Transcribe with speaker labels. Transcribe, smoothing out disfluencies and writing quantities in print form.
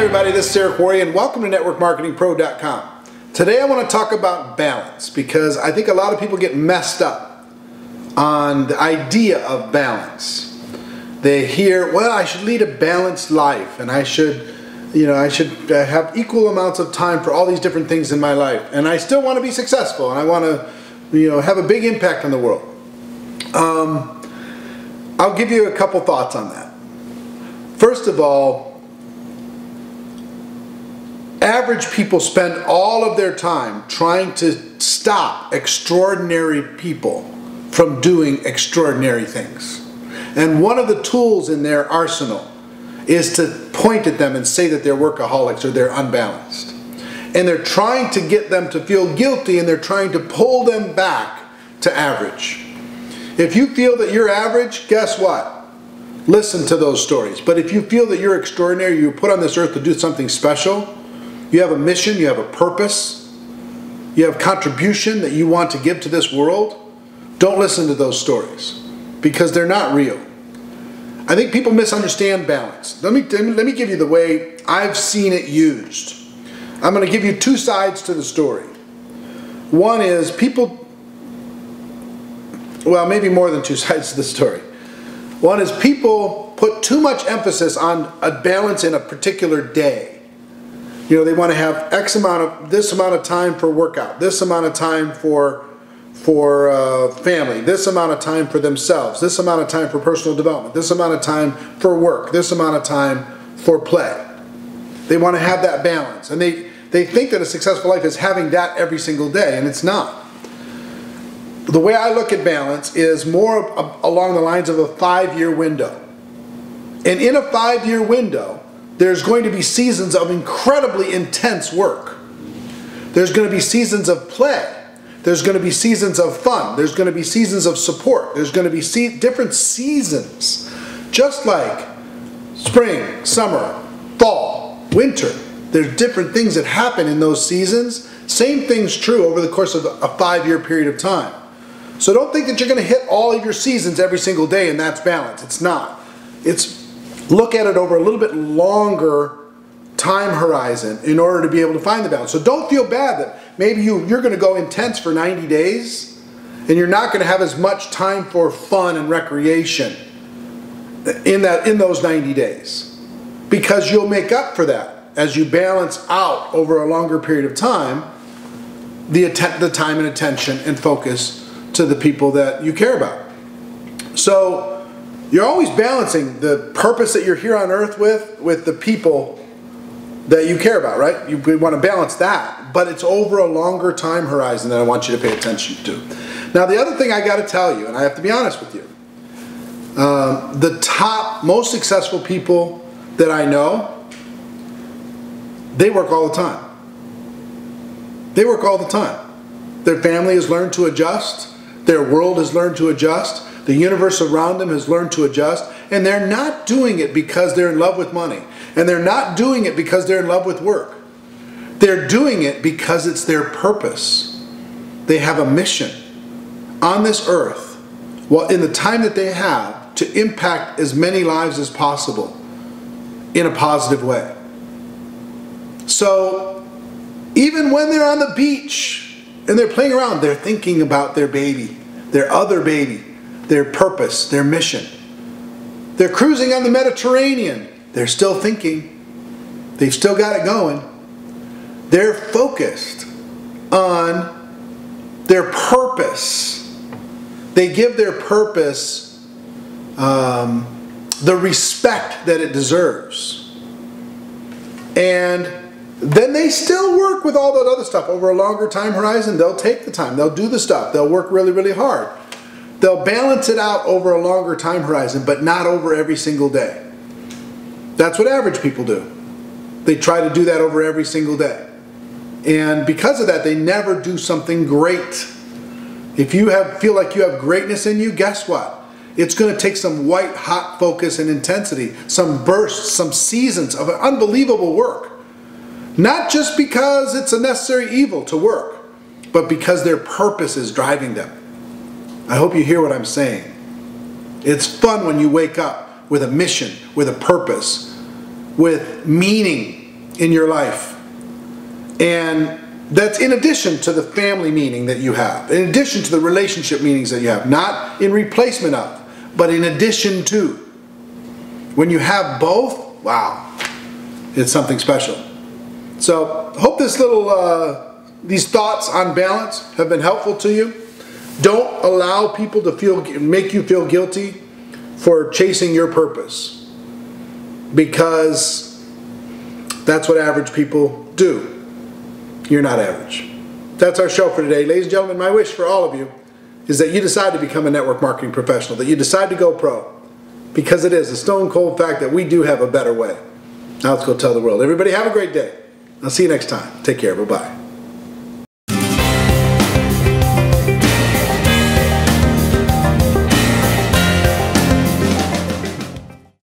Speaker 1: everybody, this is Eric Worre and welcome to NetworkMarketingPro.com. Today I want to talk about balance because I think a lot of people get messed up on the idea of balance. They hear, well, I should lead a balanced life and I should have equal amounts of time for all these different things in my life, and I still want to be successful and I want to have a big impact on the world. I'll give you a couple thoughts on that. First of all, average people spend all of their time trying to stop extraordinary people from doing extraordinary things. And one of the tools in their arsenal is to point at them and say that they're workaholics or they're unbalanced. And they're trying to get them to feel guilty, and they're trying to pull them back to average. If you feel that you're average, guess what? Listen to those stories. But if you feel that you're extraordinary, you were put on this earth to do something special, you have a mission, you have a purpose, you have contribution that you want to give to this world, don't listen to those stories because they're not real. I think people misunderstand balance. Let me give you the way I've seen it used. I'm going to give you two sides to the story. One is people, well, maybe more than two sides to the story. One is people put too much emphasis on a balance in a particular day. They want to have this amount of time for workout, this amount of time for family, this amount of time for themselves, this amount of time for personal development, this amount of time for work, this amount of time for play. They want to have that balance, and they think that a successful life is having that every single day, and it's not. The way I look at balance is more along the lines of a 5-year window. And in a 5-year window, there's going to be seasons of incredibly intense work. There's going to be seasons of play. There's going to be seasons of fun. There's going to be seasons of support. There's going to be different seasons. Just like spring, summer, fall, winter. There's different things that happen in those seasons. Same thing's true over the course of a 5-year period of time. So don't think that you're going to hit all of your seasons every single day and that's balance. It's not. Look at it over a little bit longer time horizon in order to be able to find the balance. So don't feel bad that maybe you're going to go intense for 90 days and you're not going to have as much time for fun and recreation in those 90 days. Because you'll make up for that as you balance out over a longer period of time the time and attention and focus to the people that you care about. So you're always balancing the purpose that you're here on earth with the people that you care about, right? You want to balance that, but it's over a longer time horizon that I want you to pay attention to. Now, the other thing I got to tell you, and I have to be honest with you, the top most successful people that I know, they work all the time. They work all the time. Their family has learned to adjust. Their world has learned to adjust. The universe around them has learned to adjust. And they're not doing it because they're in love with money. And they're not doing it because they're in love with work. They're doing it because it's their purpose. They have a mission on this earth, in the time that they have, to impact as many lives as possible in a positive way. So even when they're on the beach and they're playing around, they're thinking about their baby, their other baby, their purpose, their mission. They're cruising on the Mediterranean. They're still thinking. They've still got it going. They're focused on their purpose. They give their purpose the respect that it deserves. And then they still work with all that other stuff over a longer time horizon. They'll take the time. They'll do the stuff. They'll work really, really hard. They'll balance it out over a longer time horizon, but not over every single day. That's what average people do. They try to do that over every single day. And because of that, they never do something great. If you feel like you have greatness in you, guess what? It's going to take some white hot focus and intensity, some bursts, some seasons of unbelievable work. Not just because it's a necessary evil to work, but because their purpose is driving them. I hope you hear what I'm saying. It's fun when you wake up with a mission, with a purpose, with meaning, in your life. And that's in addition to the family meaning that you have, in addition to the relationship meanings that you have, not in replacement of, but in addition to. When you have both, wow, it's something special. So I hope this little, these thoughts on balance have been helpful to you. Don't allow people to make you feel guilty for chasing your purpose, because that's what average people do. You're not average. That's our show for today. Ladies and gentlemen, my wish for all of you is that you decide to become a network marketing professional, that you decide to go pro, because it is a stone cold fact that we do have a better way. Now let's go tell the world. Everybody have a great day. I'll see you next time. Take care. Bye-bye.